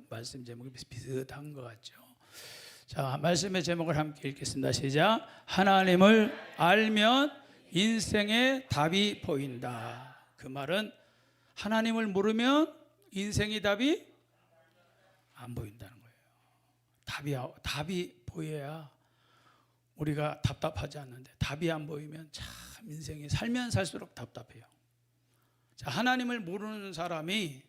하고 말씀 제목이 비슷한 것 같죠. 자, 말씀의 제목을 함께 읽겠습니다. 시작. 하나님을 알면 인생의 답이 보인다. 그 말은 하나님을 모르면 인생의 답이 안 보인다는 거예요. 답이 보여야 우리가 답답하지 않는데 답이 안 보이면 참 인생이 살면 살수록 답답해요. 자, 하나님을 모르는 사람이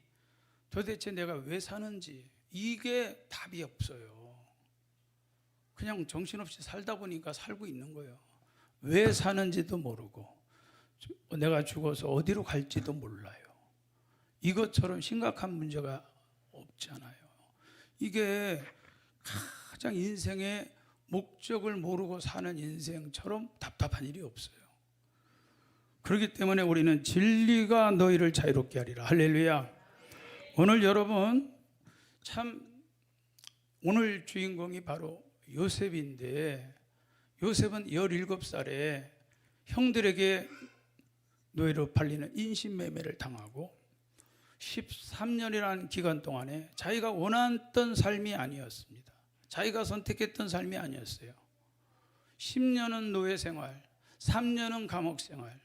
도대체 내가 왜 사는지 이게 답이 없어요. 그냥 정신없이 살다 보니까 살고 있는 거예요. 왜 사는지도 모르고 내가 죽어서 어디로 갈지도 몰라요. 이것처럼 심각한 문제가 없잖아요. 이게 가장 인생의 목적을 모르고 사는 인생처럼 답답한 일이 없어요. 그렇기 때문에 우리는 진리가 너희를 자유롭게 하리라. 할렐루야. 오늘 여러분 참 오늘 주인공이 바로 요셉인데, 요셉은 17살에 형들에게 노예로 팔리는 인신매매를 당하고 13년이라는 기간 동안에 자기가 원했던 삶이 아니었습니다. 자기가 선택했던 삶이 아니었어요. 10년은 노예 생활, 3년은 감옥 생활.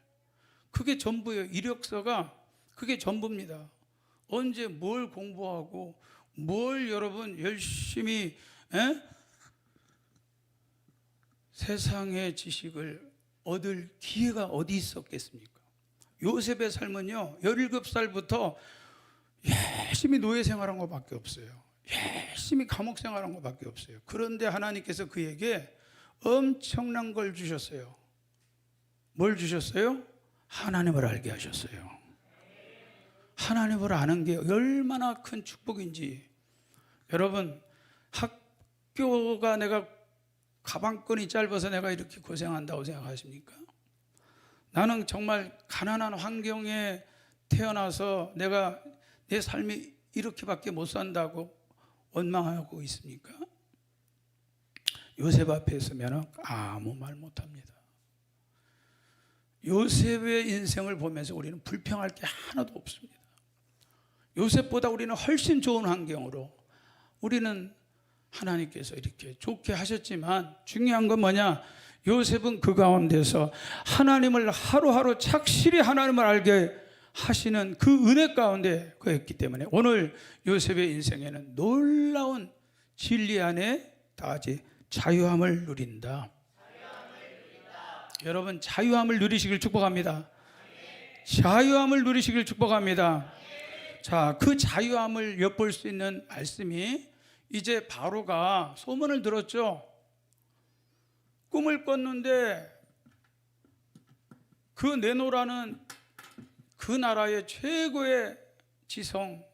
그게 전부예요. 이력서가 그게 전부입니다. 언제 뭘 공부하고 뭘 여러분 열심히 세상의 지식을 얻을 기회가 어디 있었겠습니까? 요셉의 삶은요 17살부터 열심히 노예 생활한 것밖에 없어요. 열심히 감옥 생활한 것밖에 없어요. 그런데 하나님께서 그에게 엄청난 걸 주셨어요. 뭘 주셨어요? 하나님을 알게 하셨어요. 하나님을 아는 게 얼마나 큰 축복인지. 여러분, 학교가 내가 가방끈이 짧아서 내가 이렇게 고생한다고 생각하십니까? 나는 정말 가난한 환경에 태어나서 내가 내 삶이 이렇게밖에 못 산다고 원망하고 있습니까? 요셉 앞에 서면 아무 말 못합니다. 요셉의 인생을 보면서 우리는 불평할 게 하나도 없습니다. 요셉보다 우리는 훨씬 좋은 환경으로 우리는 하나님께서 이렇게 좋게 하셨지만 중요한 건 뭐냐? 요셉은 그 가운데서 하나님을 하루하루 착실히 하나님을 알게 하시는 그 은혜 가운데 거했기 때문에 오늘 요셉의 인생에는 놀라운 진리 안에 다같이 자유함을 누린다. 여러분 자유함을 누리시길 축복합니다. 자유함을 누리시길 축복합니다. 자, 그 자유함을 엿볼 수 있는 말씀이 이제 바로가 소문을 들었죠. 꿈을 꿨는데 그 네노라는 그 나라의 최고의 지성,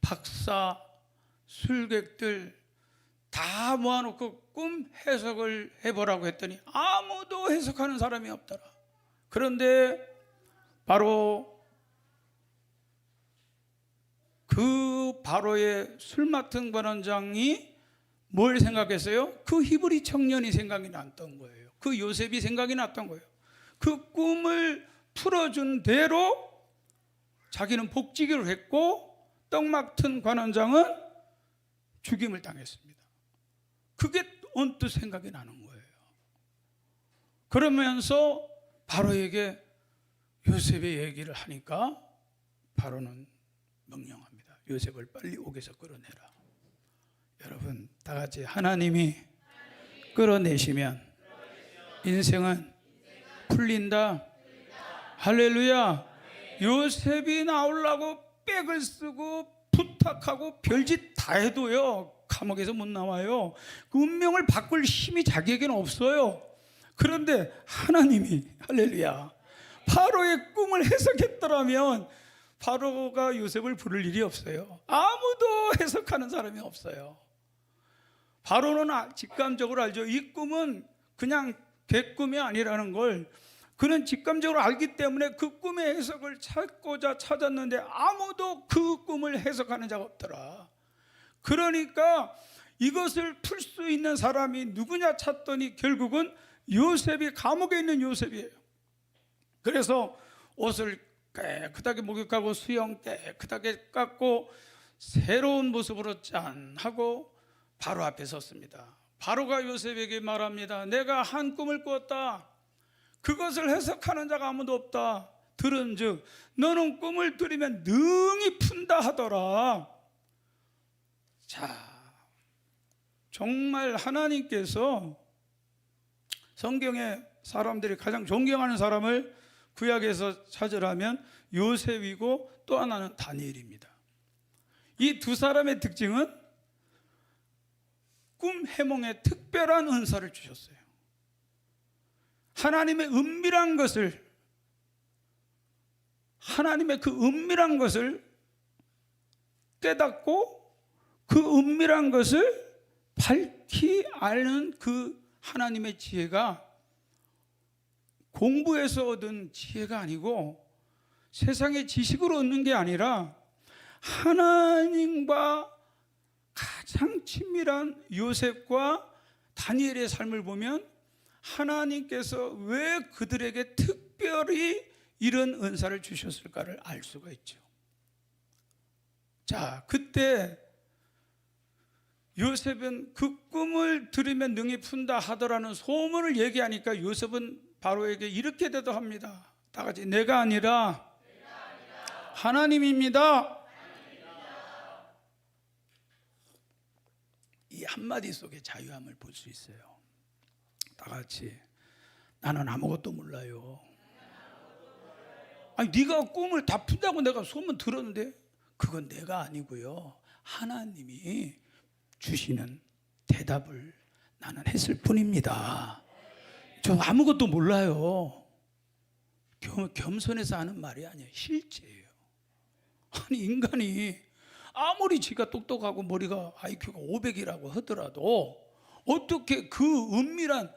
박사, 술객들 다 모아놓고 꿈 해석을 해보라고 했더니 아무도 해석하는 사람이 없더라. 그런데 바로 그 바로의 술 맡은 관원장이 뭘 생각했어요? 그 히브리 청년이 생각이 났던 거예요. 그 요셉이 생각이 났던 거예요. 그 꿈을 풀어준 대로 자기는 복지기로 했고 떡 맡은 관원장은 죽임을 당했습니다. 그게 언뜻 생각이 나는 거예요. 그러면서 바로에게 요셉의 얘기를 하니까 바로는 명령합니다. 요셉을 빨리 옥에서 끌어내라. 여러분 다 같이 하나님이 끌어내시면 인생은 풀린다. 할렐루야. 요셉이 나오려고 백을 쓰고 부탁하고 별짓 다 해도요 감옥에서 못 나와요. 그 운명을 바꿀 힘이 자기에게는 없어요. 그런데 하나님이 할렐루야 바로의 꿈을 해석했더라면 바로가 요셉을 부를 일이 없어요. 아무도 해석하는 사람이 없어요. 바로는 직감적으로 알죠. 이 꿈은 그냥 개꿈이 아니라는 걸 그는 직감적으로 알기 때문에 그 꿈의 해석을 찾고자 찾았는데 아무도 그 꿈을 해석하는 자가 없더라. 그러니까 이것을 풀 수 있는 사람이 누구냐 찾더니 결국은 요셉이 감옥에 있는 요셉이에요. 그래서 옷을 깨끗하게 목욕하고 수염 깨끗하게 깎고 새로운 모습으로 짠 하고 바로 앞에 섰습니다. 바로가 요셉에게 말합니다. 내가 한 꿈을 꾸었다. 그것을 해석하는 자가 아무도 없다. 들은즉 너는 꿈을 들으면 능히 푼다 하더라. 자, 정말 하나님께서 성경에 사람들이 가장 존경하는 사람을 구약에서 찾으라면 요셉이고 또 하나는 다니엘입니다. 이 두 사람의 특징은 꿈 해몽에 특별한 은사를 주셨어요. 하나님의 은밀한 것을, 하나님의 그 은밀한 것을 깨닫고 그 은밀한 것을 밝히 아는 그 하나님의 지혜가 공부해서 얻은 지혜가 아니고 세상의 지식으로 얻는 게 아니라 하나님과 가장 친밀한 요셉과 다니엘의 삶을 보면 하나님께서 왜 그들에게 특별히 이런 은사를 주셨을까를 알 수가 있죠. 자, 그때 요셉은 그 꿈을 들으면 능히 푼다 하더라는 소문을 얘기하니까 요셉은 바로에게 이렇게 대답합니다. 다 같이 내가 아니라 하나님입니다. 이 한마디 속에 자유함을 볼 수 있어요. 다 같이 나는 아무것도 몰라요. 아니 네가 꿈을 다 푼다고 내가 소문 들었는데 그건 내가 아니고요. 하나님이 주시는 대답을 나는 했을 뿐입니다. 저 아무것도 몰라요. 겸손해서 하는 말이 아니에요. 실제예요. 아니 인간이 아무리 지가 똑똑하고 머리가 IQ가 500이라고 하더라도 어떻게 그 은밀한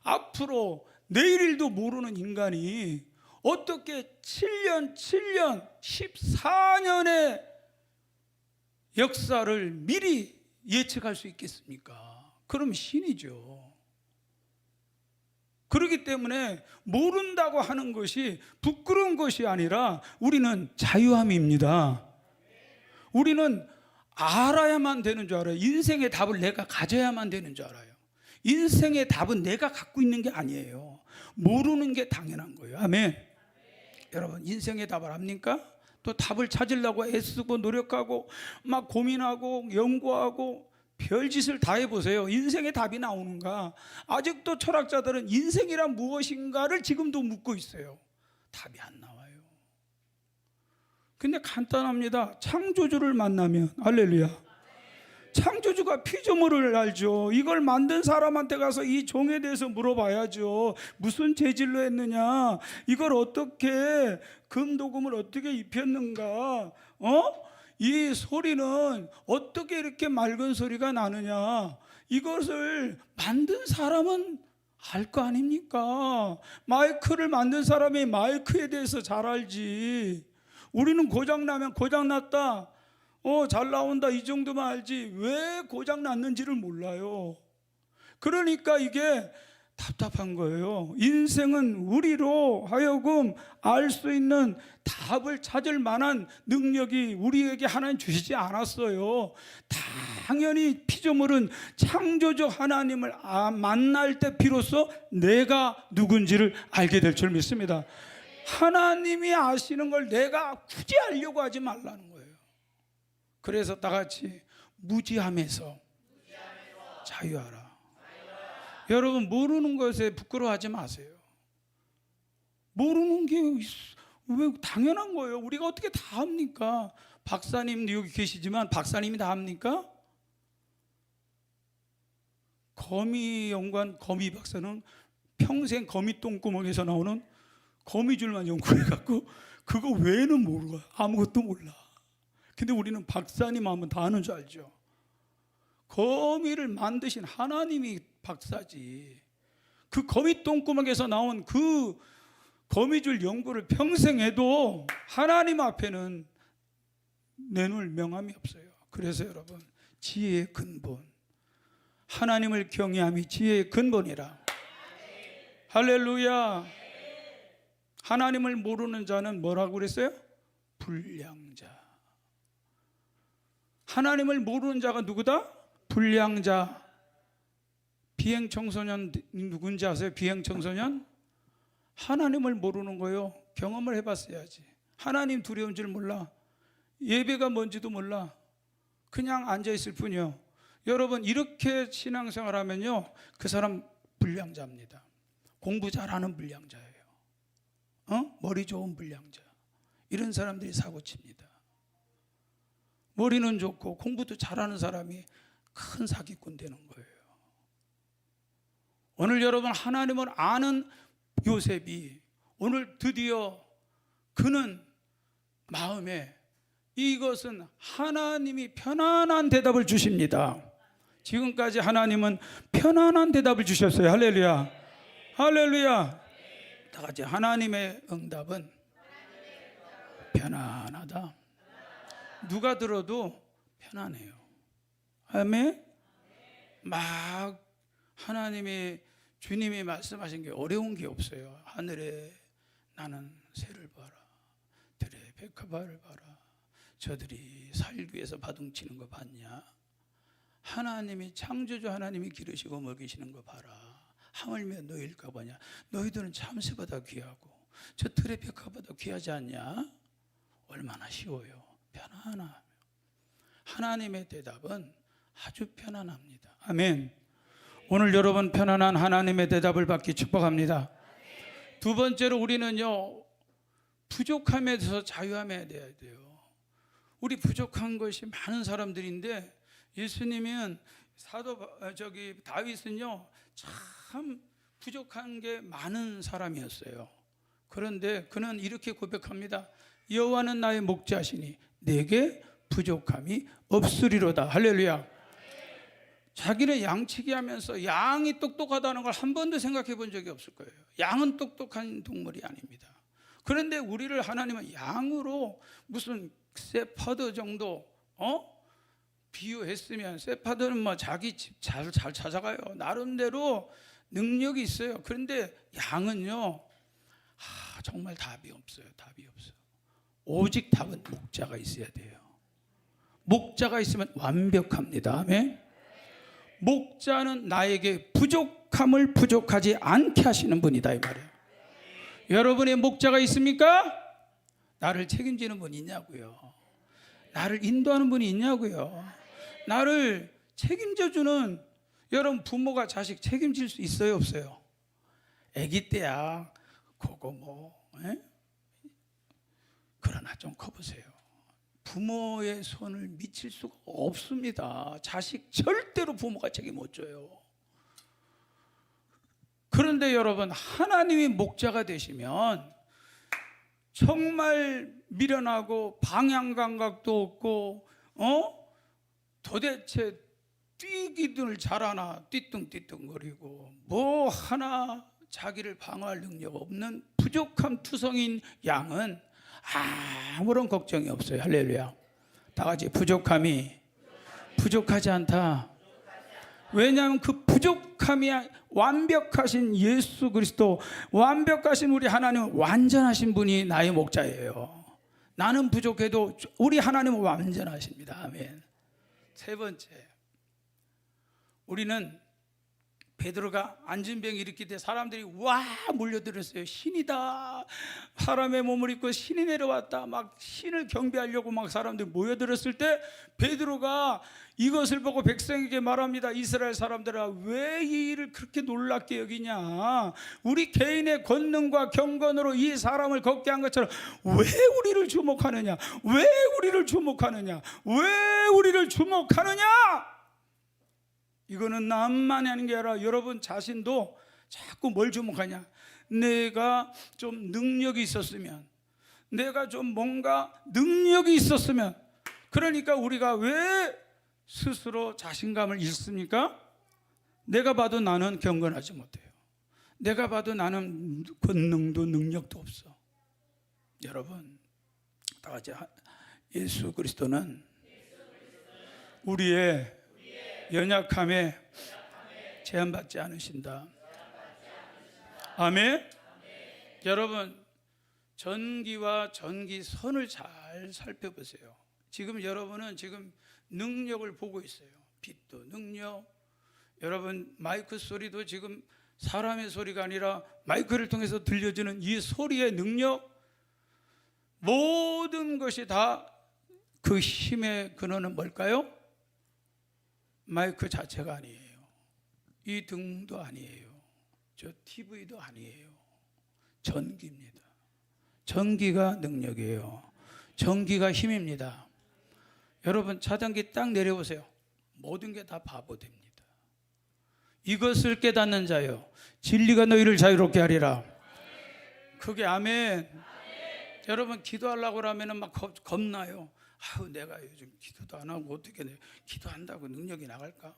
앞으로 내일 일도 모르는 인간이 어떻게 7년 14년의 역사를 미리 예측할 수 있겠습니까? 그럼 신이죠. 그렇기 때문에 모른다고 하는 것이 부끄러운 것이 아니라 우리는 자유함입니다. 우리는 알아야만 되는 줄 알아요. 인생의 답을 내가 가져야만 되는 줄 알아요. 인생의 답은 내가 갖고 있는 게 아니에요. 모르는 게 당연한 거예요. 아멘. 여러분 인생의 답을 압니까? 또 답을 찾으려고 애쓰고 노력하고 막 고민하고 연구하고 별짓을 다 해보세요. 인생의 답이 나오는가? 아직도 철학자들은 인생이란 무엇인가를 지금도 묻고 있어요. 답이 안 나와요. 근데 간단합니다. 창조주를 만나면 할렐루야. 창조주가 피조물을 알죠. 이걸 만든 사람한테 가서 이 종에 대해서 물어봐야죠. 무슨 재질로 했느냐? 이걸 어떻게 금도금을 어떻게 입혔는가? 이 소리는 어떻게 이렇게 맑은 소리가 나느냐? 이것을 만든 사람은 알 거 아닙니까? 마이크를 만든 사람이 마이크에 대해서 잘 알지. 우리는 고장나면 고장났다. 잘 나온다 이 정도만 알지 왜 고장났는지를 몰라요. 그러니까 이게 답답한 거예요. 인생은 우리로 하여금 알 수 있는 답을 찾을 만한 능력이 우리에게 하나님 주시지 않았어요. 당연히 피조물은 창조주 하나님을 만날 때 비로소 내가 누군지를 알게 될 줄 믿습니다. 하나님이 아시는 걸 내가 굳이 알려고 하지 말라는 거예요. 그래서 다 같이 무지함에서 자유하라. 여러분 모르는 것에 부끄러워하지 마세요. 모르는 게 왜 당연한 거예요. 우리가 어떻게 다 합니까? 박사님도 여기 계시지만 박사님이 다 합니까? 거미 연구한 거미 박사는 평생 거미 똥구멍에서 나오는 거미줄만 연구해갖고 그거 외에는 모르고 아무것도 몰라. 근데 우리는 박사님 하면 다 아는 줄 알죠. 거미를 만드신 하나님이 박사지. 그 거미 똥구멍에서 나온 그 거미줄 연구를 평생 해도 하나님 앞에는 내놓을 명함이 없어요. 그래서 여러분 지혜의 근본, 하나님을 경외함이 지혜의 근본이라. 할렐루야. 하나님을 모르는 자는 뭐라고 그랬어요? 불량자. 하나님을 모르는 자가 누구다? 불량자. 비행 청소년 누군지 아세요? 비행 청소년? 하나님을 모르는 거요. 경험을 해봤어야지. 하나님 두려운 줄 몰라. 예배가 뭔지도 몰라. 그냥 앉아있을 뿐이요. 여러분 이렇게 신앙생활하면요, 그 사람 불량자입니다. 공부 잘하는 불량자예요. 머리 좋은 불량자. 이런 사람들이 사고칩니다. 머리는 좋고 공부도 잘하는 사람이 큰 사기꾼 되는 거예요. 오늘 여러분 하나님을 아는 요셉이 오늘 드디어 그는 마음에 이것은 하나님이 편안한 대답을 주십니다. 지금까지 하나님은 편안한 대답을 주셨어요. 할렐루야. 할렐루야. 다 같이 하나님의 응답은 편안하다. 누가 들어도 편안해요. 아멘. 막 하나님의 주님이 말씀하신 게 어려운 게 없어요. 하늘에 나는 새를 봐라, 들에 백합화를 봐라. 저들이 살기 위해서 바둥치는 거 봤냐? 하나님이 창조주 하나님이 기르시고 먹이시는 거 봐라. 하물며 너희일까 보냐? 너희들은 참새보다 귀하고 저 들의 백합보다 귀하지 않냐? 얼마나 쉬워요. 편안하며. 하나님의 대답은 아주 편안합니다. 아멘. 오늘 여러분 편안한 하나님의 대답을 받기 축복합니다. 두 번째로 우리는요, 부족함에 대해서 자유함에 대해야 돼요. 우리 부족한 것이 많은 사람들인데 예수님은 다윗은요 참 부족한 게 많은 사람이었어요. 그런데 그는 이렇게 고백합니다. 여호와는 나의 목자시니 내게 부족함이 없으리로다. 할렐루야. 자기는 양치기 하면서 양이 똑똑하다는 걸 한 번도 생각해 본 적이 없을 거예요. 양은 똑똑한 동물이 아닙니다. 그런데 우리를 하나님은 양으로 무슨 세파드 정도 비유했으면, 세파드는 뭐 자기 집 잘 찾아가요. 나름대로 능력이 있어요. 그런데 양은요 정말 답이 없어요. 답이 없어요. 오직 답은 목자가 있어야 돼요. 목자가 있으면 완벽합니다. 아멘. 목자는 나에게 부족함을 부족하지 않게 하시는 분이다 이 말이에요. 여러분의 목자가 있습니까? 나를 책임지는 분이 있냐고요. 나를 인도하는 분이 있냐고요. 나를 책임져주는, 여러분 부모가 자식 책임질 수 있어요 없어요? 아기 때야 그거 그러나 좀 커보세요. 부모의 손을 미칠 수가 없습니다. 자식 절대로 부모가 책임 못 져요. 그런데 여러분 하나님이 목자가 되시면 정말 미련하고 방향 감각도 없고 도대체 뛰기들 잘하나 띠뚱띠뚱거리고 뭐 하나 자기를 방어할 능력 없는 부족함 투성인 양은 아무런 걱정이 없어요. 할렐루야. 다 같이 부족함이 부족하지 않다. 왜냐하면 그 부족함이 완벽하신 예수 그리스도, 완벽하신 우리 하나님은 완전하신 분이 나의 목자예요. 나는 부족해도 우리 하나님은 완전하십니다. 아멘. 세 번째, 우리는 베드로가 안진병 일으킬 때 사람들이 와 몰려들었어요. 신이다. 사람의 몸을 입고 신이 내려왔다. 막 신을 경배하려고 막 사람들이 모여들었을 때 베드로가 이것을 보고 백성에게 말합니다. 이스라엘 사람들아, 왜 이 일을 그렇게 놀랍게 여기냐? 우리 개인의 권능과 경건으로 이 사람을 걷게 한 것처럼 왜 우리를 주목하느냐? 왜 우리를 주목하느냐? 왜 우리를 주목하느냐? 이거는 나만이 아닌 게 아니라 여러분 자신도 자꾸 뭘 주목하냐? 내가 좀 능력이 있었으면, 내가 좀 뭔가 능력이 있었으면. 그러니까 우리가 왜 스스로 자신감을 잃습니까? 내가 봐도 나는 경건하지 못해요. 내가 봐도 나는 권능도 능력도 없어. 여러분 다 같이 예수 그리스도는 우리의 연약함에 제한받지 않으신다. 아멘. 여러분 전기와 전기선을 잘 살펴보세요. 지금 여러분은 지금 능력을 보고 있어요. 빛도 능력. 여러분 마이크 소리도 지금 사람의 소리가 아니라 마이크를 통해서 들려주는 이 소리의 능력, 모든 것이 다 그 힘의 근원은 뭘까요? 마이크 자체가 아니에요. 이 등도 아니에요. 저 TV도 아니에요. 전기입니다. 전기가 능력이에요. 전기가 힘입니다. 여러분 차단기 딱 내려보세요. 모든 게 다 바보 됩니다. 이것을 깨닫는 자요, 진리가 너희를 자유롭게 하리라. 그게 아멘. 여러분 기도하려고 하면 막 겁나요. 아유, 내가 요즘 기도도 안 하고 어떻게 기도한다고 능력이 나갈까?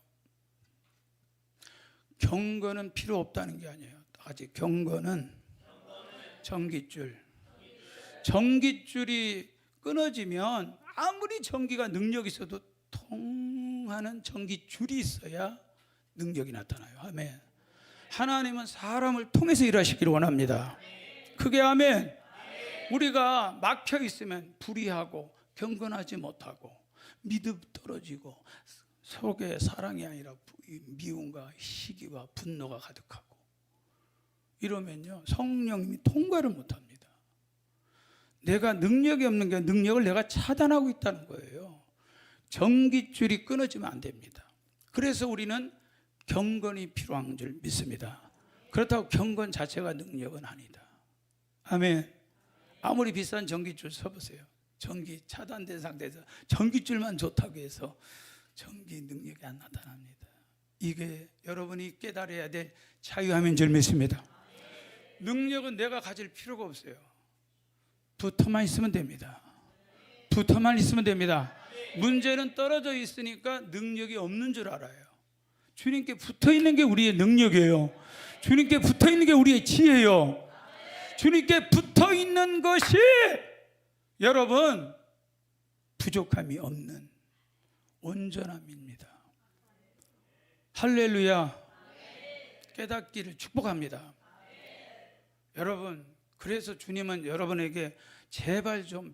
경건은 필요 없다는 게 아니에요. 아직 경건은 전깃줄이 끊어지면 아무리 전기가 능력이 있어도 통하는 전깃줄이 있어야 능력이 나타나요. 아멘. 하나님은 사람을 통해서 일하시기를 원합니다. 그게 아멘. 우리가 막혀 있으면 불의하고 경건하지 못하고 믿음 떨어지고 속에 사랑이 아니라 미움과 시기와 분노가 가득하고 이러면요, 성령님이 통과를 못합니다. 내가 능력이 없는 게 능력을 내가 차단하고 있다는 거예요. 전깃줄이 끊어지면 안 됩니다. 그래서 우리는 경건이 필요한 줄 믿습니다. 그렇다고 경건 자체가 능력은 아니다. 아멘. 아무리 비싼 전깃줄 써보세요. 전기 차단된 상태에서 전깃줄만 좋다고 해서 전기 능력이 안 나타납니다. 이게 여러분이 깨달아야 될 자유함인 줄 믿습니다. 능력은 내가 가질 필요가 없어요. 붙어만 있으면 됩니다. 붙어만 있으면 됩니다. 문제는 떨어져 있으니까 능력이 없는 줄 알아요. 주님께 붙어 있는 게 우리의 능력이에요. 주님께 붙어 있는 게 우리의 지혜예요. 주님께 붙어 있는 것이 여러분 부족함이 없는 온전함입니다. 할렐루야. 깨닫기를 축복합니다. 여러분, 그래서 주님은 여러분에게 제발 좀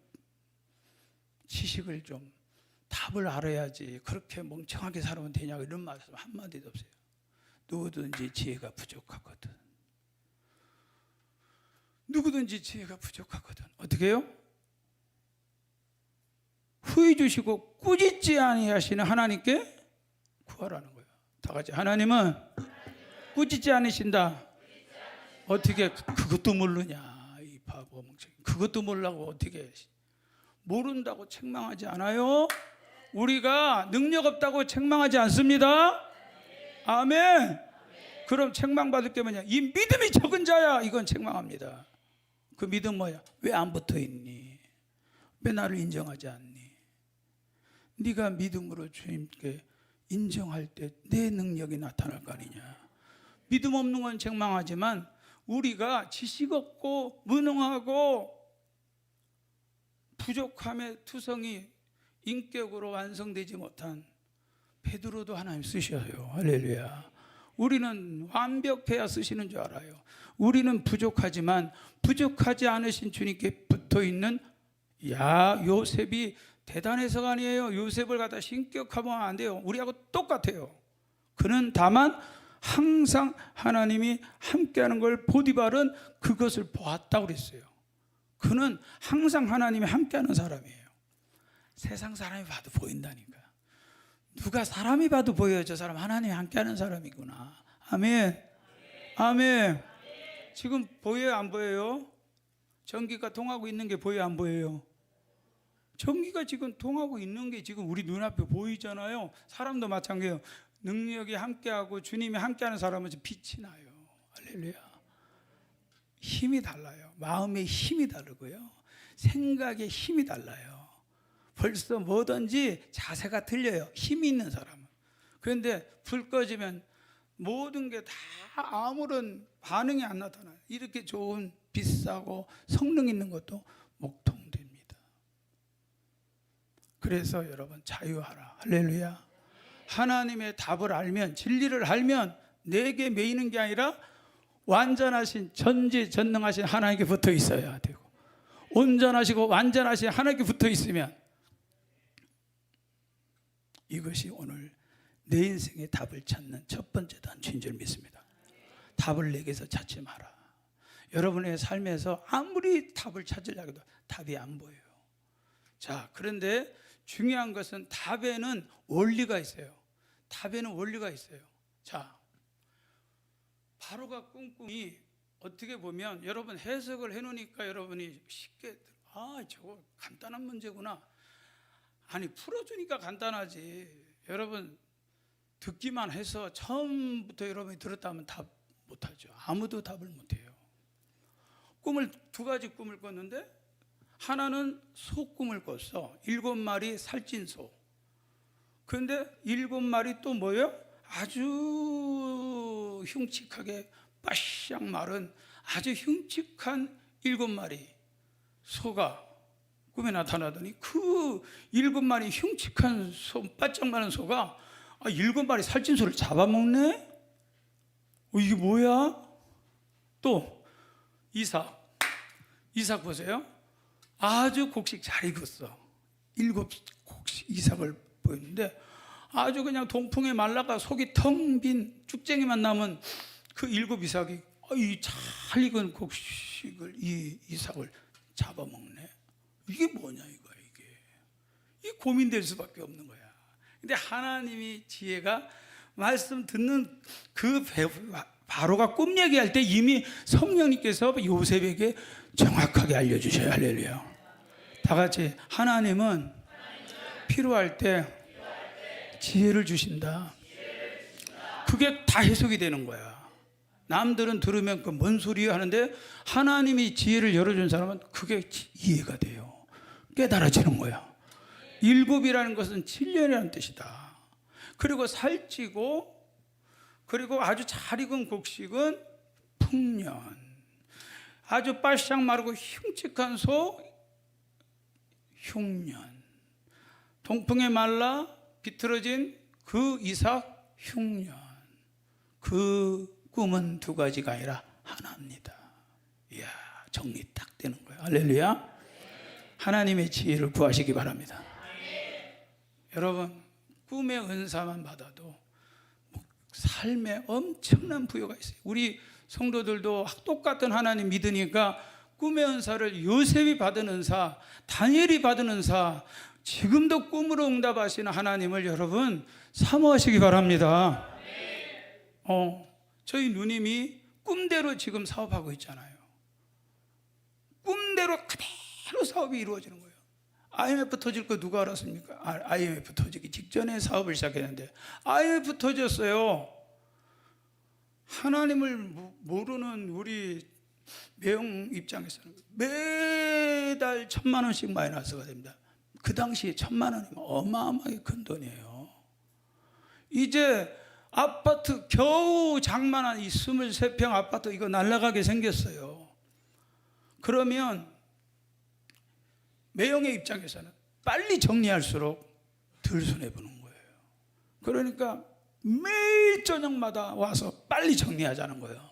지식을 좀 답을 알아야지 그렇게 멍청하게 살아면 되냐고 이런 말씀 한마디도 없어요. 누구든지 지혜가 부족하거든. 누구든지 지혜가 부족하거든. 어떻게 해요? 후히 주시고 꾸짖지 아니하시는 하나님께 구하라는 거예요. 다 같이 하나님은 꾸짖지 않으신다. 어떻게 그것도 모르냐 이 바보 멍청이. 그것도 모르라고 어떻게 모른다고 책망하지 않아요. 우리가 능력 없다고 책망하지 않습니다. 아멘. 그럼 책망받을 게 뭐냐? 이 믿음이 적은 자야. 이건 책망합니다. 그 믿음 뭐야? 왜 안 붙어 있니? 왜 나를 인정하지 않니? 네가 믿음으로 주님께 인정할 때 내 능력이 나타날 거 아니냐. 믿음 없는 건 책망하지만 우리가 지식 없고 무능하고 부족함의 투성이 인격으로 완성되지 못한 베드로도 하나님 쓰셔요. 할렐루야. 우리는 완벽해야 쓰시는 줄 알아요. 우리는 부족하지만 부족하지 않으신 주님께 붙어있는 요셉이 대단해서가 아니에요. 요셉을 갖다 신격하면 안 돼요. 우리하고 똑같아요. 그는 다만 항상 하나님이 함께하는 걸 보디발은 그것을 보았다고 그랬어요. 그는 항상 하나님이 함께하는 사람이에요. 세상 사람이 봐도 보인다니까. 누가 사람이 봐도 보여요. 저 사람 하나님이 함께하는 사람이구나. 아멘. 아멘. 지금 보여요, 안 보여요? 전기가 통하고 있는 게 보여요, 안 보여요? 전기가 지금 통하고 있는 게 지금 우리 눈앞에 보이잖아요. 사람도 마찬가지예요. 능력이 함께하고 주님이 함께하는 사람은 빛이 나요. 할렐루야. 힘이 달라요. 마음의 힘이 다르고요. 생각의 힘이 달라요. 벌써 뭐든지 자세가 틀려요. 힘이 있는 사람은. 그런데 불 꺼지면 모든 게 다 아무런 반응이 안 나타나요. 이렇게 좋은 비싸고 성능 있는 것도 목통됩니다. 그래서 여러분 자유하라. 할렐루야. 하나님의 답을 알면, 진리를 알면 내게 매이는 게 아니라 완전하신 전지전능하신 하나님께 붙어 있어야 되고, 온전하시고 완전하신 하나님께 붙어 있으면 이것이 오늘 내 인생의 답을 찾는 첫 번째 단추인 줄 믿습니다. 답을 내게서 찾지 마라. 여러분의 삶에서 아무리 답을 찾으려고 해도 답이 안 보여요. 자, 그런데 중요한 것은 답에는 원리가 있어요. 답에는 원리가 있어요. 자, 바로가 꿈꾸니 어떻게 보면 여러분 해석을 해놓으니까 여러분이 쉽게 저거 간단한 문제구나. 아니, 풀어주니까 간단하지. 여러분 듣기만 해서 처음부터 여러분이 들었다면 답 못하죠. 아무도 답을 못해요. 꿈을 두 가지 꿈을 꿨는데 하나는 소 꿈을 꿨어. 7마리 살찐 소. 그런데 7마리 또 뭐예요? 아주 흉측하게 바싹 마른 아주 흉측한 7마리 소가 꿈에 나타나더니 그 7마리 흉측한 소, 바짝 마른 소가 7마리 살찐 소를 잡아먹네? 이게 뭐야? 또 이삭 보세요. 아주 곡식 잘 익었어. 7곡식 이삭을 보였는데 아주 그냥 동풍에 말라가 속이 텅 빈 쭉쟁이만 남은 그 7 이삭이 이 잘 익은 곡식을 이 이삭을 잡아먹네. 이게 뭐냐 이거야 이게. 이 고민될 수밖에 없는 거야. 근데 하나님이 지혜가 말씀 듣는 그 바로가 꿈 얘기할 때 이미 성령님께서 요셉에게 정확하게 알려주셔요. 할렐루야. 다 같이 하나님은 필요할 때 지혜를 주신다. 그게 다 해석이 되는 거야. 남들은 들으면 그 뭔 소리야 하는데 하나님이 지혜를 열어준 사람은 그게 이해가 돼요. 깨달아지는 거야. 7이라는 것은 7년이라는 뜻이다. 그리고 살찌고 그리고 아주 잘 익은 곡식은 풍년. 아주 바싹 마르고 흉측한 소 흉년. 동풍에 말라 비틀어진 그 이삭 흉년. 그 꿈은 두 가지가 아니라 하나입니다. 이야, 정리 딱 되는 거예요. 할렐루야. 하나님의 지혜를 구하시기 바랍니다. 여러분 꿈의 은사만 받아도 삶에 엄청난 부여가 있어요. 우리 성도들도 똑같은 하나님 믿으니까 꿈의 은사를 요셉이 받은 은사, 다니엘이 받은 은사, 지금도 꿈으로 응답하시는 하나님을 여러분 사모하시기 바랍니다. 저희 누님이 꿈대로 지금 사업하고 있잖아요. 꿈대로 그대로 사업이 이루어지는 거예요. IMF 터질 거 누가 알았습니까? IMF 터지기 직전에 사업을 시작했는데 IMF 터졌어요. 하나님을 모르는 우리 매형 입장에서는 매달 1,000만 원씩 마이너스가 됩니다. 그 당시에 1,000만 원이면 어마어마하게 큰 돈이에요. 이제 아파트 겨우 장만한 이 23평 아파트 이거 날아가게 생겼어요. 그러면 매형의 입장에서는 빨리 정리할수록 덜 손해보는 거예요. 그러니까 매일 저녁마다 와서 빨리 정리하자는 거예요.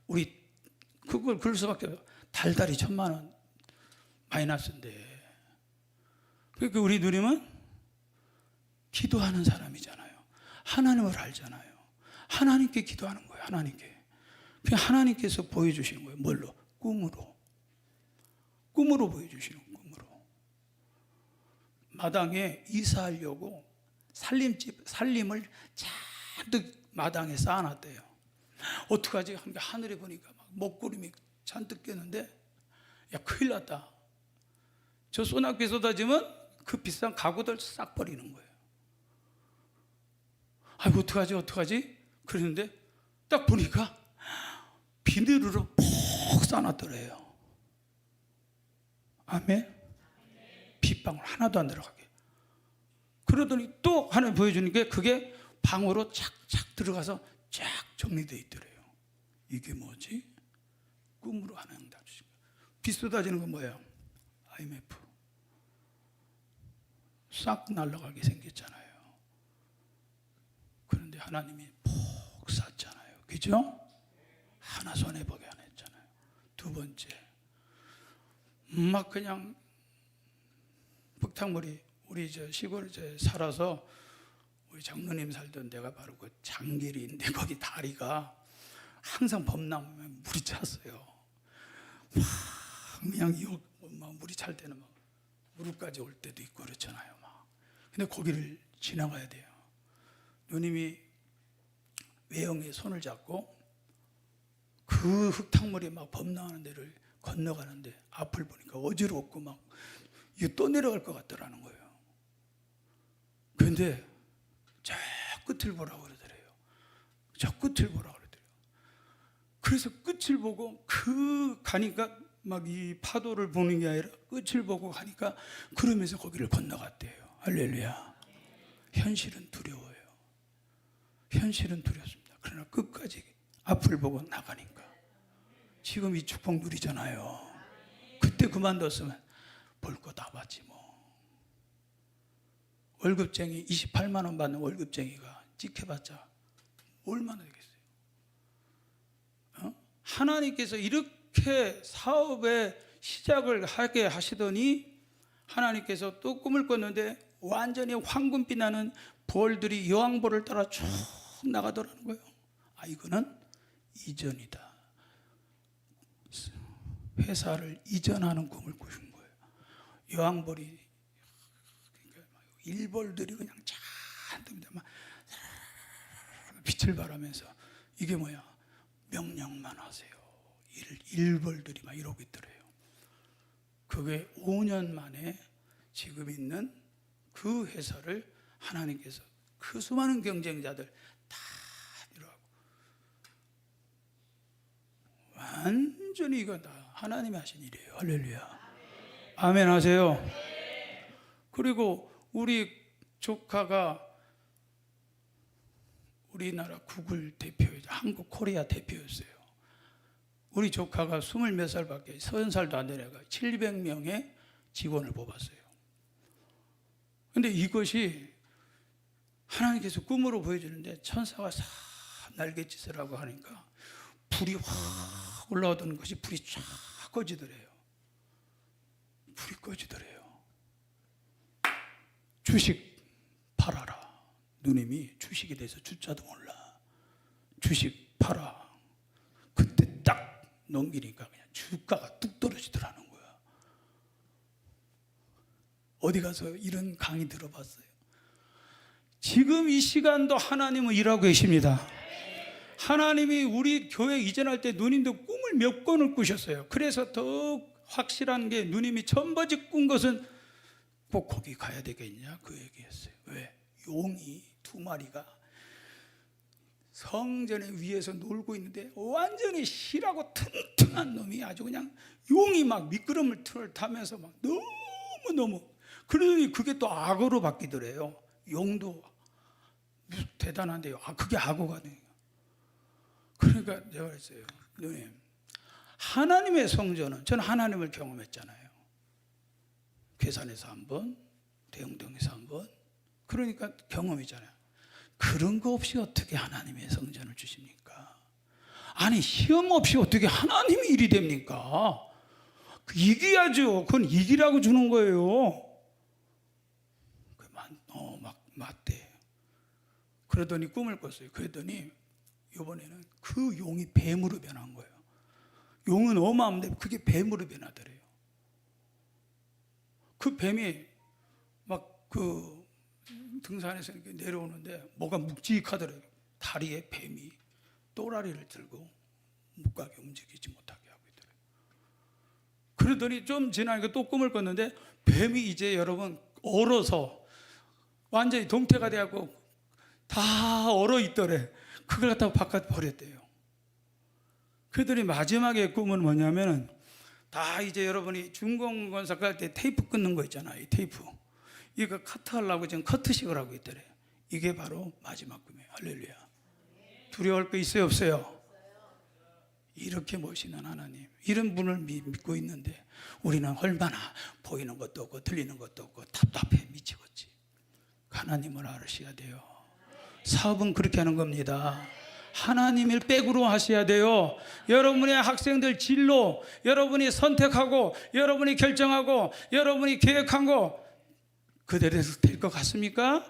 우리 그걸 그럴 수밖에 없어요. 달달이 1,000만 원 마이너스인데. 그러니까 우리 누님은 기도하는 사람이잖아요. 하나님을 알잖아요. 하나님께 기도하는 거예요. 하나님께. 그냥 하나님께서 보여주시는 거예요. 뭘로? 꿈으로. 꿈으로 보여주시는 거예요. 꿈으로. 마당에 이사하려고 살림을 잔뜩 마당에 쌓아놨대요. 어떡하지? 하늘에 보니까 막 먹구름이 잔뜩 꼈는데 야 큰일 났다. 저 소나기 쏟아지면 그 비싼 가구들 싹 버리는 거예요. 아이고 어떡하지? 그랬는데 딱 보니까 비닐으로 푹 싸놨더래요. 아멘. 빗방울 하나도 안 들어가게. 그러더니 또 하나 보여주는 게 그게 방으로 착착 들어가서 쫙 정리되어 있더래요. 이게 뭐지? 꿈으로 하나님 다 주신 거예요. 비 쏟아지는 건 뭐예요? IMF. 싹 날아가게 생겼잖아요. 그런데 하나님이 푹 쌌잖아요. 그죠? 하나 손해보게 안 했잖아요. 두 번째, 막 그냥 흙탕물이 우리 저 시골에 살아서 우리 장로님 살던 데가 바로 그 장길인데 거기 다리가 항상 봄나면 물이 찼어요. 막 그냥 막 물이 찰 때는 막 무릎까지 올 때도 있고 그렇잖아요. 막. 근데 거기를 지나가야 돼요. 누님이 외형에 손을 잡고 그 흙탕물이 막 범람하는 데를 건너가는데 앞을 보니까 어지럽고 막 이거 또 내려갈 것 같더라는 거예요. 그런데 저 끝을 보라고 그러더래요. 저 끝을 보라고 그러더래요. 그래서 끝을 보고 가니까 막 이 파도를 보는 게 아니라 끝을 보고 가니까 그러면서 거기를 건너갔대요. 할렐루야. 현실은 두려워요. 현실은 두렵습니다. 그러나 끝까지 앞을 보고 나가니까 지금 이 축복 누리잖아요. 그때 그만뒀으면 볼 거 다 봤지 뭐. 월급쟁이 28만 원 받는 월급쟁이가 찍혀봤자 얼마나 되겠어요. 하나님께서 이렇게 사업의 시작을 하게 하시더니 하나님께서 또 꿈을 꿨는데 완전히 황금빛 나는 벌들이 여왕벌을 따라 쭉 나가더라는 거예요. 아, 이거는 이전이다. 회사를 이전하는 꿈을 꾸신 거예요. 여왕벌이, 그러니까 일벌들이 그냥 잔뜩 막 빛을 발하면서 이게 뭐야? 명령만 하세요. 일벌들이 막 이러고 있더래요. 그게 5년 만에 지금 있는 그 회사를 하나님께서 그 수많은 경쟁자들 다 이러고 완전히 이거 다 하나님이 하신 일이에요. 할렐루야. 아멘 하세요. 그리고 우리 조카가 우리나라 구글 대표였어요. 한국 코리아 대표였어요. 우리 조카가 20몇 살밖에 30살도 안 된 애가 700명의 직원을 뽑았어요. 그런데 이것이 하나님께서 꿈으로 보여주는데 천사가 싹 날갯짓을 하고 하니까 불이 확 올라오던 것이 불이 쫙 꺼지더래요. 불이 꺼지더래요. 주식 팔아라. 누님이 주식에 대해서 주자도 몰라. 주식 팔아. 그때 딱 넘기니까 그냥 주가가 뚝 떨어지더라는 거야. 어디 가서 이런 강의 들어봤어요? 지금 이 시간도 하나님은 일하고 계십니다. 하나님이 우리 교회 이전할 때 누님도 꿈을 몇 권을 꾸셨어요. 그래서 더욱 확실한 게 누님이 천버지 꾼 것은 꼭 거기 가야 되겠냐 그 얘기였어요. 왜? 용이 2마리가 성전에 위에서 놀고 있는데 완전히 실하고 튼튼한 놈이 아주 그냥 용이 막 미끄럼을 타면서 막 너무너무 그러더니 그게 또 악어로 바뀌더래요. 용도 대단한데요. 그게 악어가 돼요. 그러니까 내가 그랬어요. 누님, 하나님의 성전은 저는 하나님을 경험했잖아요. 괴산에서 한 번, 대흥동에서 한 번. 그러니까 경험이잖아요. 그런 거 없이 어떻게 하나님의 성전을 주십니까? 아니 시험 없이 어떻게 하나님이 일이 됩니까? 이겨야죠. 그건 이기라고 주는 거예요. 막 맞대. 그러더니 꿈을 꿨어요. 그랬더니 이번에는 그 용이 뱀으로 변한 거예요. 용은 어마어마한데 그게 뱀으로 변하더래요. 그 뱀이 막 그 등산에서 이렇게 내려오는데 뭐가 묵직하더래요. 다리에 뱀이 또라리를 들고 못 가게 움직이지 못하게 하고 있더래요. 그러더니 좀 지나니까 또 꿈을 꿨는데 뱀이 이제 여러분 얼어서 완전히 동태가 돼갖고 다 얼어 있더래. 그걸 갖다가 바깥 버렸대요. 그들이 마지막에 꿈은 뭐냐면은 다 이제 여러분이 중공건설 갈 때 테이프 끊는 거 있잖아요. 이 테이프. 이거 커트하려고 지금 커트식을 하고 있더래요. 이게 바로 마지막 꿈이에요. 할렐루야. 두려워할 거 있어요, 없어요? 이렇게 모시는 하나님, 이런 분을 믿고 있는데 우리는 얼마나 보이는 것도 없고 들리는 것도 없고 답답해 미치겠지. 하나님을 알으셔야 돼요. 사업은 그렇게 하는 겁니다. 하나님을 백으로 하셔야 돼요. 여러분의 학생들 진로, 여러분이 선택하고 여러분이 결정하고 여러분이 계획한 거 그대로 될 것 같습니까?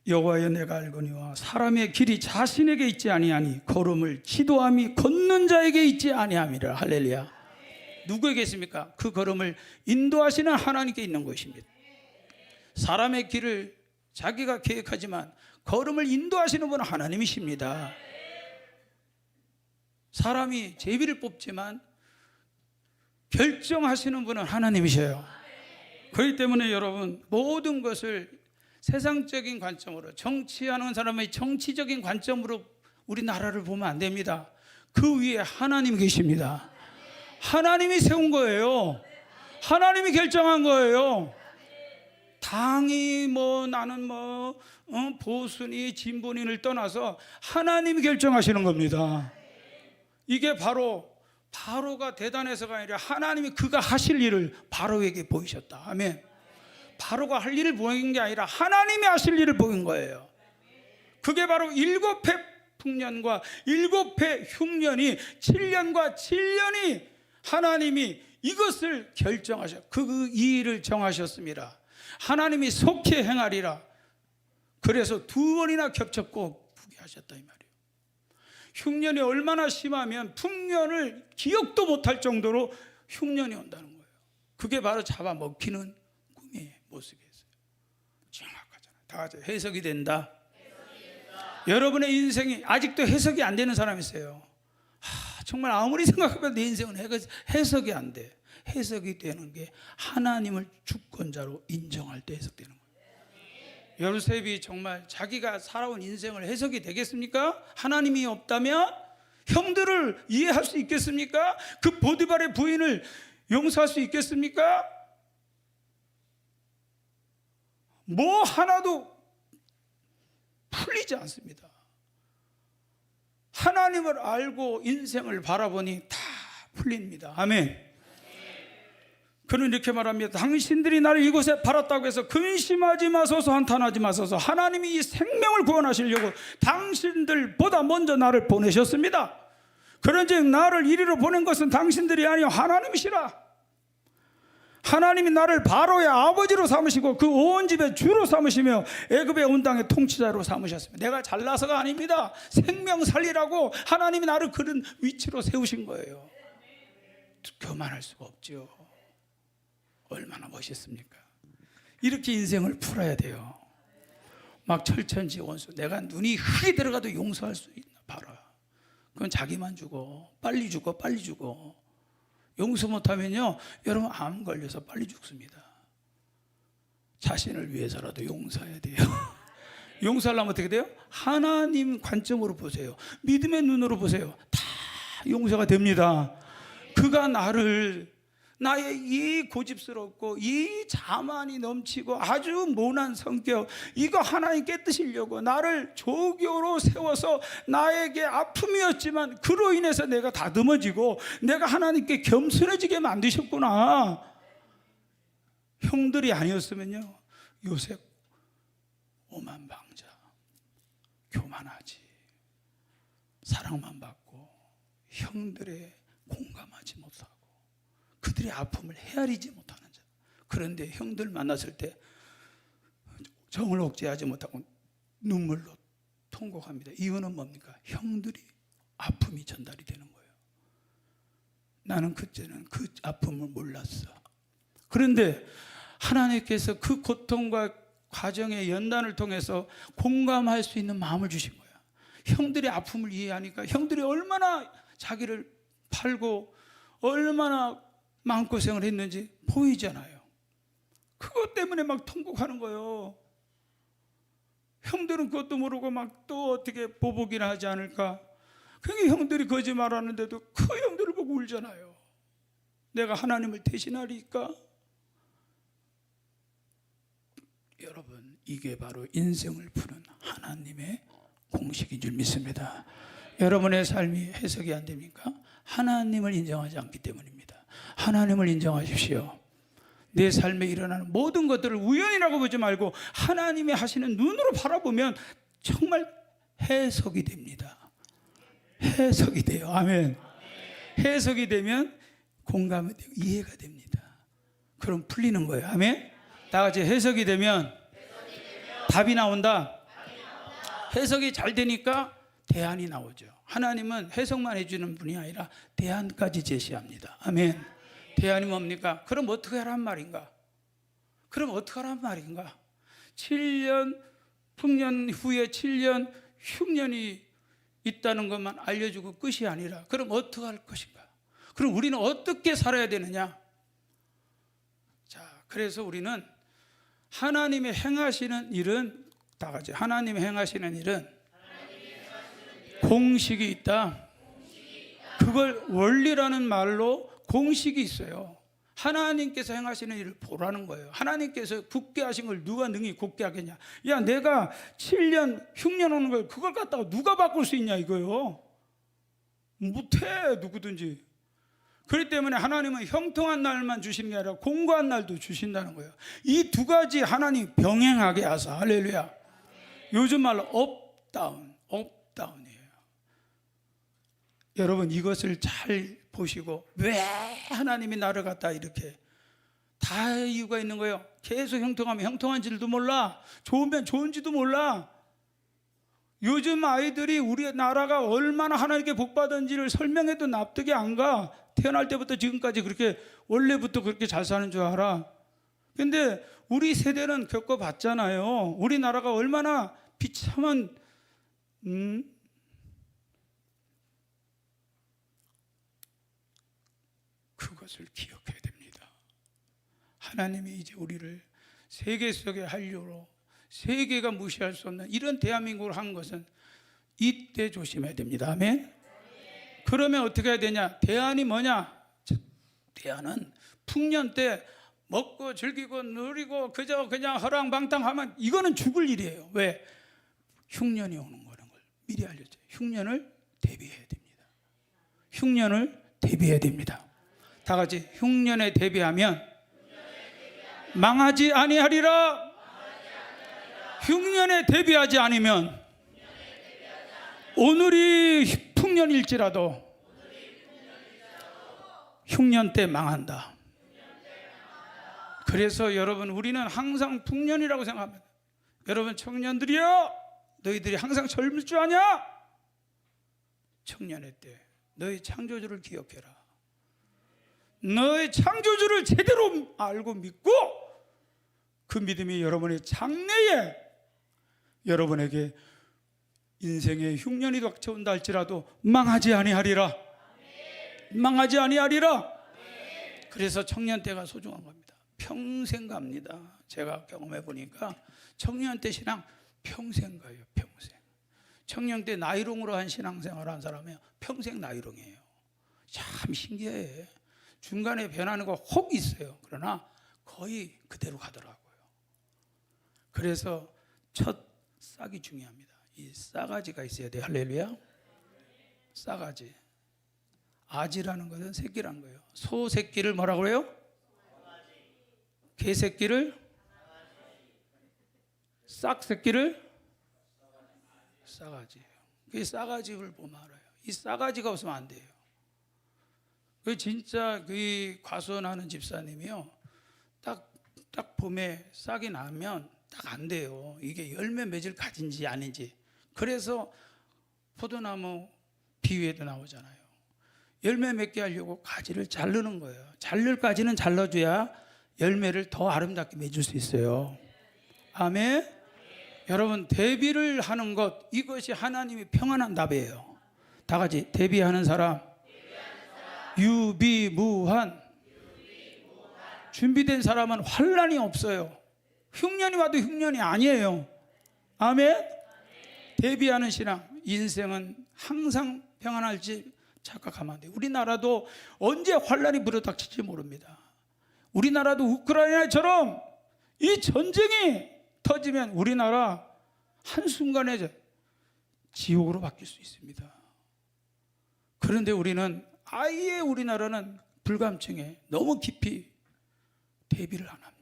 여호와여 내가 알거니와 사람의 길이 자신에게 있지 아니하니 걸음을 지도함이 걷는 자에게 있지 아니함이라. 할렐루야. 누구에게 있습니까? 그 걸음을 인도하시는 하나님께 있는 것입니다. 사람의 길을 자기가 계획하지만 걸음을 인도하시는 분은 하나님이십니다. 사람이 제비를 뽑지만 결정하시는 분은 하나님이셔요. 그렇기 때문에 여러분, 모든 것을 세상적인 관점으로, 정치하는 사람의 정치적인 관점으로 우리 나라를 보면 안 됩니다. 그 위에 하나님이 계십니다. 하나님이 세운 거예요. 하나님이 결정한 거예요. 당이 나는 보수니 진보니를 떠나서 하나님이 결정하시는 겁니다. 이게 바로가 대단해서가 아니라 하나님이 그가 하실 일을 바로에게 보이셨다. 아멘. 바로가 할 일을 보인 게 아니라 하나님이 하실 일을 보인 거예요. 그게 바로 7해 풍년과 7해 흉년이 7년과 7년이 하나님이 이것을 결정하셨, 이 일을 정하셨습니다. 하나님이 속히 행하리라. 그래서 2번이나 겹쳤고 부귀하셨다 이 말이에요. 흉년이 얼마나 심하면 풍년을 기억도 못할 정도로 흉년이 온다는 거예요. 그게 바로 잡아먹히는 꿈의 모습이었어요. 정확하잖아요. 다 같이 해석이 된다. 여러분의 인생이 아직도 해석이 안 되는 사람이 있어요. 정말 아무리 생각해도 내 인생은 해석이 안 돼. 해석이 되는 게 하나님을 주권자로 인정할 때 해석되는 거예요. 요셉이 정말 자기가 살아온 인생을 해석이 되겠습니까? 하나님이 없다면 형들을 이해할 수 있겠습니까? 그 보디발의 부인을 용서할 수 있겠습니까? 뭐 하나도 풀리지 않습니다. 하나님을 알고 인생을 바라보니 다 풀립니다. 아멘. 그는 이렇게 말합니다. 당신들이 나를 이곳에 팔았다고 해서 근심하지 마소서, 한탄하지 마소서. 하나님이 이 생명을 구원하시려고 당신들보다 먼저 나를 보내셨습니다. 그런즉 나를 이리로 보낸 것은 당신들이 아니요 하나님이시라. 하나님이 나를 바로의 아버지로 삼으시고 그 온 집의 주로 삼으시며 애굽의 온 땅의 통치자로 삼으셨습니다. 내가 잘나서가 아닙니다. 생명 살리라고 하나님이 나를 그런 위치로 세우신 거예요. 교만할 수가 없죠. 얼마나 멋있습니까? 이렇게 인생을 풀어야 돼요. 막 철천지 원수, 내가 눈이 흙이 들어가도 용서할 수 있나 봐라. 그건 자기만 죽어. 빨리 죽어, 빨리 죽어. 용서 못하면요, 여러분 암 걸려서 빨리 죽습니다. 자신을 위해서라도 용서해야 돼요. 용서하려면 어떻게 돼요? 하나님 관점으로 보세요. 믿음의 눈으로 보세요. 다 용서가 됩니다. 그가 나의 이 고집스럽고 이 자만이 넘치고 아주 모난 성격, 이거 하나님 깨뜨리려고 나를 조교로 세워서 나에게 아픔이었지만 그로 인해서 내가 다듬어지고 내가 하나님께 겸손해지게 만드셨구나. 형들이 아니었으면요, 요셉 오만방자, 교만하지, 사랑만 받고 형들의 공감하지 못하고 그들의 아픔을 헤아리지 못하는 자. 그런데 형들 만났을 때 정을 억제하지 못하고 눈물로 통곡합니다. 이유는 뭡니까? 형들이 아픔이 전달이 되는 거예요. 나는 그때는 그 아픔을 몰랐어. 그런데 하나님께서 그 고통과 과정의 연단을 통해서 공감할 수 있는 마음을 주신 거야. 형들의 아픔을 이해하니까 형들이 얼마나 자기를 팔고 얼마나 마음고생을 했는지 보이잖아요. 그것 때문에 막 통곡하는 거예요. 형들은 그것도 모르고 막 또 어떻게 보복이나 하지 않을까. 그게 형들이 거짓말하는데도 그 형들을 보고 울잖아요. 내가 하나님을 대신하리까? 여러분, 이게 바로 인생을 푸는 하나님의 공식인 줄 믿습니다. 여러분의 삶이 해석이 안 됩니까? 하나님을 인정하지 않기 때문입니다. 하나님을 인정하십시오. 내 삶에 일어나는 모든 것들을 우연이라고 보지 말고 하나님이 하시는 눈으로 바라보면 정말 해석이 됩니다. 해석이 돼요. 아멘. 해석이 되면 공감이 되고 이해가 됩니다. 그럼 풀리는 거예요. 아멘. 다 같이 해석이 되면 답이 나온다. 해석이 잘 되니까 대안이 나오죠. 하나님은 해석만 해주는 분이 아니라 대안까지 제시합니다. 아멘. 대안이 뭡니까? 그럼 어떻게 하란 말인가? 7년 풍년 후에 7년 흉년이 있다는 것만 알려주고 끝이 아니라 그럼 어떻게 할 것인가? 그럼 우리는 어떻게 살아야 되느냐? 자, 그래서 우리는 하나님이 행하시는 일은 다 같이 하나님이 행하시는 일은 공식이 있다. 그걸 원리라는 말로 공식이 있어요. 하나님께서 행하시는 일을 보라는 거예요. 하나님께서 굳게 하신 걸 누가 능히 굳게 하겠냐? 야, 내가 7년 흉년 오는 걸 그걸 갖다가 누가 바꿀 수 있냐 이거요. 못해 누구든지. 그렇기 때문에 하나님은 형통한 날만 주시는 게 아니라 공고한 날도 주신다는 거예요. 이 두 가지 하나님 병행하게 하사. 할렐루야. 요즘 말로 업다운이에요. 여러분 이것을 잘 보시고 왜 하나님이 나를 갖다 이렇게 다 이유가 있는 거예요. 계속 형통하면 형통한지도 몰라. 좋으면 좋은지도 몰라. 요즘 아이들이 우리 나라가 얼마나 하나님께 복받은지를 설명해도 납득이 안 가. 태어날 때부터 지금까지 그렇게 원래부터 그렇게 잘 사는 줄 알아. 근데 우리 세대는 겪어봤잖아요. 우리나라가 얼마나 비참한 그것을 기억해야 됩니다. 하나님이 이제 우리를 세계 속의 한류로 세계가 무시할 수 없는 이런 대한민국을 한 것은 이때 조심해야 됩니다. 아멘. 그러면 어떻게 해야 되냐? 대안이 뭐냐? 대안은 풍년 때 먹고 즐기고 누리고 그저 그냥 허랑방탕하면 이거는 죽을 일이에요. 왜? 흉년이 오는 거라는 걸 미리 알려줘요. 흉년을 대비해야 됩니다. 흉년을 대비해야 됩니다. 다 같이 흉년에 대비하면 망하지 아니하리라. 흉년에 대비하지 않으면 오늘이 풍년일지라도 흉년 때 망한다. 그래서 여러분 우리는 항상 풍년이라고 생각합니다. 여러분 청년들이여, 너희들이 항상 젊을 줄 아냐? 청년의 때 너희 창조주를 기억해라. 너의 창조주를 제대로 알고 믿고 그 믿음이 여러분의 장래에 여러분에게 인생의 흉년이 닥쳐온다 할지라도 망하지 아니하리라. 망하지 아니하리라. 그래서 청년 때가 소중한 겁니다. 평생 갑니다. 제가 경험해 보니까 청년 때 신앙 평생 가요. 평생. 청년 때 나이롱으로 한 신앙생활 한 사람은 평생 나이롱이에요. 참 신기해. 중간에 변하는 거 혹 있어요. 그러나 거의 그대로 가더라고요. 그래서 첫 싹이 중요합니다. 이 싸가지가 있어야 돼요. 할렐루야. 싸가지. 아지라는 것은 새끼라는 거예요. 소 새끼를 뭐라고 그래요? 개 새끼를? 싹 새끼를? 싸가지예요. 그 싸가지를 보면 알아요. 이 싸가지가 없으면 안 돼요. 그 진짜 그 과수원하는 집사님이요. 딱 봄에 싹이 나면 딱 안 돼요. 이게 열매 맺을 가진지 아닌지. 그래서 포도나무 비유에도 나오잖아요. 열매 맺게 하려고 가지를 자르는 거예요. 자를 가지는 잘라줘야 열매를 더 아름답게 맺을 수 있어요. 아멘. 여러분 대비를 하는 것, 이것이 하나님이 평안한 답이에요. 다 같이 대비하는 사람. 유비무한. 준비된 사람은 환난이 없어요. 흉년이 와도 흉년이 아니에요. 아멘. 대비하는 신앙. 인생은 항상 평안할지 착각하면 안 돼요. 우리나라도 언제 환난이 불어닥칠지 모릅니다. 우리나라도 우크라이나처럼 이 전쟁이 터지면 우리나라 한순간에 지옥으로 바뀔 수 있습니다. 그런데 아예 우리나라는 불감증에 너무 깊이 대비를 안 합니다.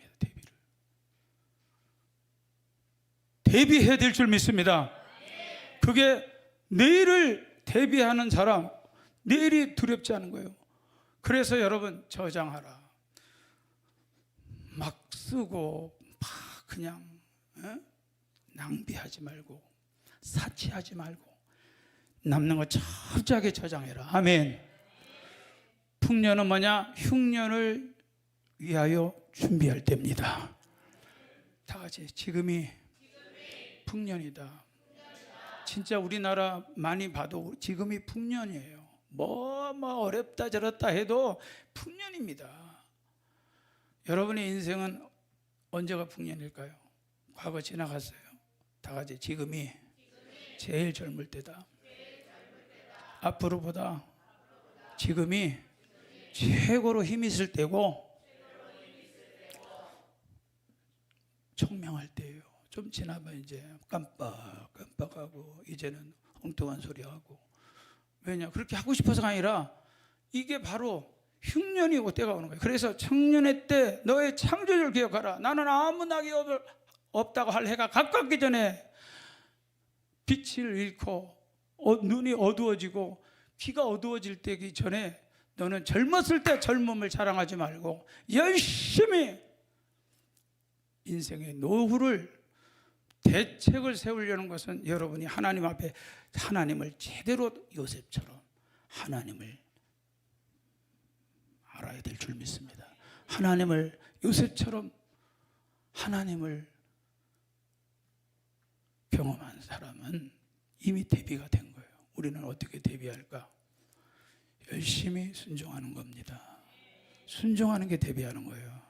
대비해야 될 줄 믿습니다. 그게 내일을 대비하는 사람, 내일이 두렵지 않은 거예요. 그래서 여러분 저장하라. 막 쓰고 막 그냥 낭비하지 말고 사치하지 말고 남는 거 철저하게 저장해라. 아멘. 풍년은 뭐냐? 흉년을 위하여 준비할 때입니다. 다 같이 지금이 풍년이다. 진짜 우리나라 많이 봐도 지금이 풍년이에요. 뭐 어렵다 저렇다 해도 풍년입니다. 여러분의 인생은 언제가 풍년일까요? 과거 지나갔어요. 다 같이 지금이 제일 젊을 때다. 앞으로보다 지금이 최고로 힘 있을 때고 청명할 때예요. 좀 지나면 이제 깜빡하고 이제는 엉뚱한 소리하고. 왜냐? 그렇게 하고 싶어서가 아니라 이게 바로 흉년이 올 때가 오는 거예요. 그래서 청년의 때 너의 창조주를 기억하라. 나는 아무 낙이 없다고 할 해가 가깝기 전에 빛을 잃고 눈이 어두워지고 귀가 어두워질 때기 전에 너는 젊었을 때 젊음을 자랑하지 말고 열심히 인생의 노후를 대책을 세우려는 것은 여러분이 하나님 앞에 하나님을 제대로 요셉처럼 하나님을 알아야 될 줄 믿습니다. 하나님을 요셉처럼 하나님을 경험한 사람은 이미 대비가 된 거예요. 우리는 어떻게 대비할까? 열심히 순종하는 겁니다. 순종하는 게 대비하는 거예요.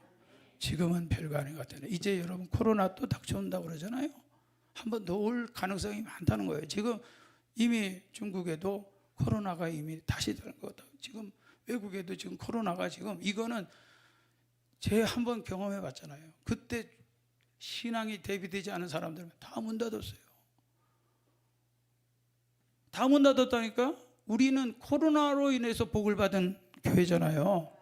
지금은 별거 아닌 것 같아요. 이제 여러분 코로나 또 닥쳐온다고 그러잖아요. 한 번 더 올 가능성이 많다는 거예요. 지금 이미 중국에도 코로나가 이미 다시 되는 것 같아요. 지금 외국에도 지금 코로나가 지금 이거는 제 한 번 경험해 봤잖아요. 그때 신앙이 대비되지 않은 사람들은 다 문 닫았어요. 다 문 닫았다니까? 우리는 코로나로 인해서 복을 받은 교회잖아요.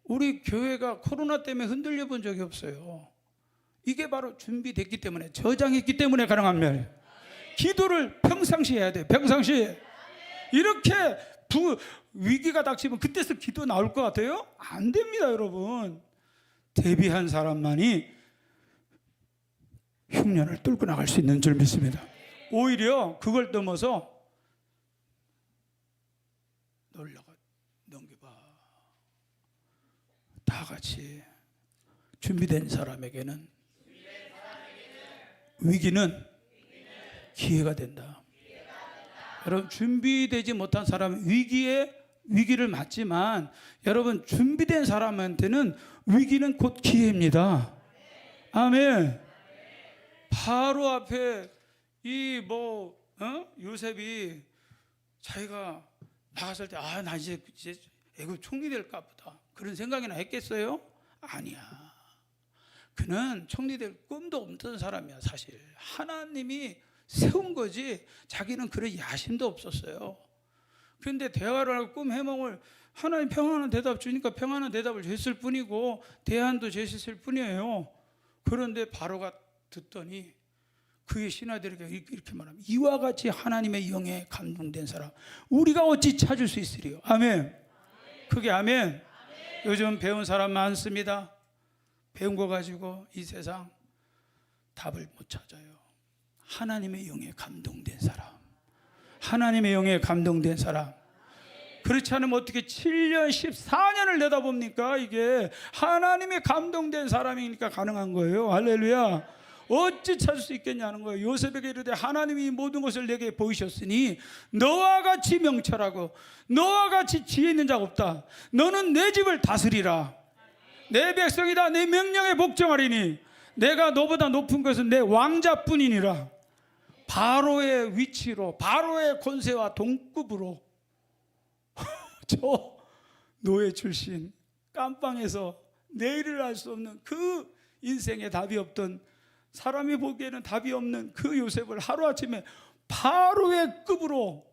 우리 교회가 코로나 때문에 흔들려 본 적이 없어요. 이게 바로 준비됐기 때문에, 저장했기 때문에 가능한 말. 기도를 평상시 해야 돼요. 평상시. 이렇게 위기가 닥치면 그때서 기도 나올 것 같아요? 안 됩니다, 여러분. 대비한 사람만이 흉년을 뚫고 나갈 수 있는 줄 믿습니다. 오히려 그걸 넘어서 넘겨봐. 다 같이 준비된 사람에게는 위기는 기회가 된다. 여러분, 준비되지 못한 사람은 위기를 맞지만 여러분, 준비된 사람한테는 위기는 곧 기회입니다. 아멘. 바로 앞에 요셉이 자기가 나갔을 때 나 이제 애굽 총리 될까 보다 그런 생각이나 했겠어요? 아니야. 그는 총리 될 꿈도 없던 사람이야. 사실 하나님이 세운 거지 자기는 그런 야심도 없었어요. 그런데 대화를 하고 꿈 해몽을 하나님 평안한 대답 주니까 평안한 대답을 줬을 뿐이고 대안도 제시했을 뿐이에요. 그런데 바로가 듣더니 그의 신하들에게 이렇게 말합니다. 이와 같이 하나님의 영에 감동된 사람 우리가 어찌 찾을 수 있으리요? 아멘. 그게 아멘. 요즘 배운 사람 많습니다. 배운 거 가지고 이 세상 답을 못 찾아요. 하나님의 영에 감동된 사람, 하나님의 영에 감동된 사람. 그렇지 않으면 어떻게 7년 14년을 내다봅니까? 이게 하나님의 감동된 사람이니까 가능한 거예요. 할렐루야. 어찌 찾을 수 있겠냐는 거예요. 요셉에게 이르되 하나님이 모든 것을 내게 보이셨으니 너와 같이 명철하고 너와 같이 지혜 있는 자가 없다. 너는 내 집을 다스리라. 내 백성이다. 내 명령에 복종하리니 내가 너보다 높은 것은 내 왕자뿐이니라. 바로의 위치로, 바로의 권세와 동급으로 저 노예 출신 깜빵에서 내일을 알 수 없는 그 인생에 답이 없던, 사람이 보기에는 답이 없는 그 요셉을 하루아침에 바로의 급으로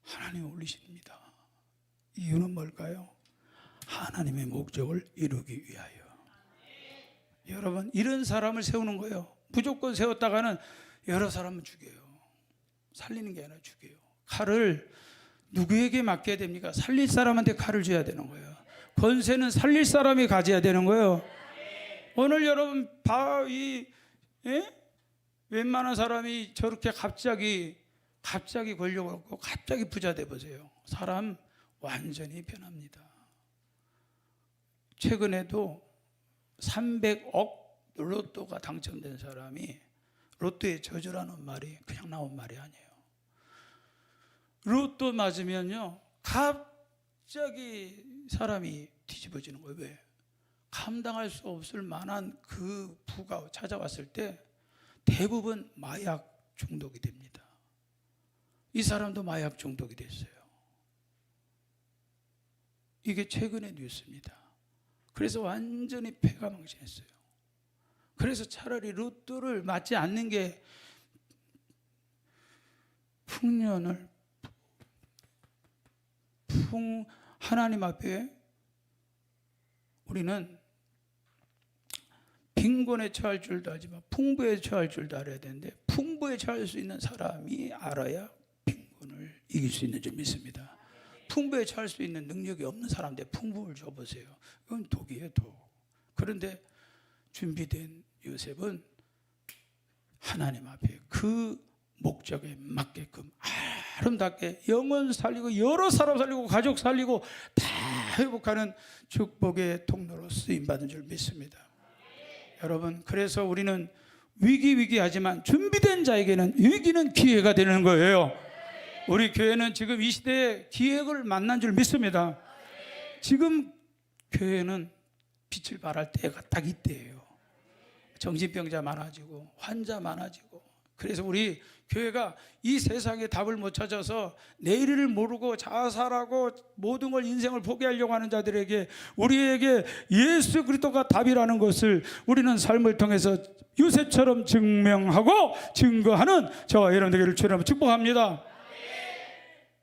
하나님이 올리십니다. 이유는 뭘까요? 하나님의 목적을 이루기 위하여. 여러분, 이런 사람을 세우는 거예요. 무조건 세웠다가는 여러 사람은 죽여요. 살리는 게 아니라 죽여요. 칼을 누구에게 맡겨야 됩니까? 살릴 사람한테 칼을 줘야 되는 거예요. 권세는 살릴 사람이 가져야 되는 거예요. 오늘 여러분 웬만한 사람이 저렇게 갑자기 권력을 얻고 갑자기 부자 돼 보세요. 사람 완전히 변합니다. 최근에도 300억 로또가 당첨된 사람이 로또의 저주라는 말이 그냥 나온 말이 아니에요. 로또 맞으면요 갑자기 사람이 뒤집어지는 거예요. 왜? 감당할 수 없을 만한 그 부가 찾아왔을 때 대부분 마약 중독이 됩니다. 이 사람도 마약 중독이 됐어요. 이게 최근의 뉴스입니다. 그래서 완전히 패가망신했어요. 그래서 차라리 로또를 맞지 않는 게 하나님 앞에 우리는 빈곤에 처할 줄도 알지만 풍부에 처할 줄도 알아야 되는데 풍부에 처할 수 있는 사람이 알아야 빈곤을 이길 수 있는 줄 믿습니다. 풍부에 처할 수 있는 능력이 없는 사람한테 풍부를 줘보세요. 그건 독이에요, 독. 그런데 준비된 요셉은 하나님 앞에 그 목적에 맞게끔 아름답게 영혼 살리고 여러 사람 살리고 가족 살리고 다 회복하는 축복의 통로로 쓰임받은 줄 믿습니다. 여러분, 그래서 우리는 위기하지만 준비된 자에게는 위기는 기회가 되는 거예요. 우리 교회는 지금 이 시대에 기회를 만난 줄 믿습니다. 지금 교회는 빛을 발할 때가 딱 이때예요. 정신병자 많아지고 환자 많아지고, 그래서 우리 교회가 이 세상에 답을 못 찾아서 내일을 모르고 자살하고 모든 걸 인생을 포기하려고 하는 자들에게 우리에게 예수 그리스도가 답이라는 것을 우리는 삶을 통해서 요셉처럼 증명하고 증거하는 저와 여러분들에게 주님으로 축복합니다.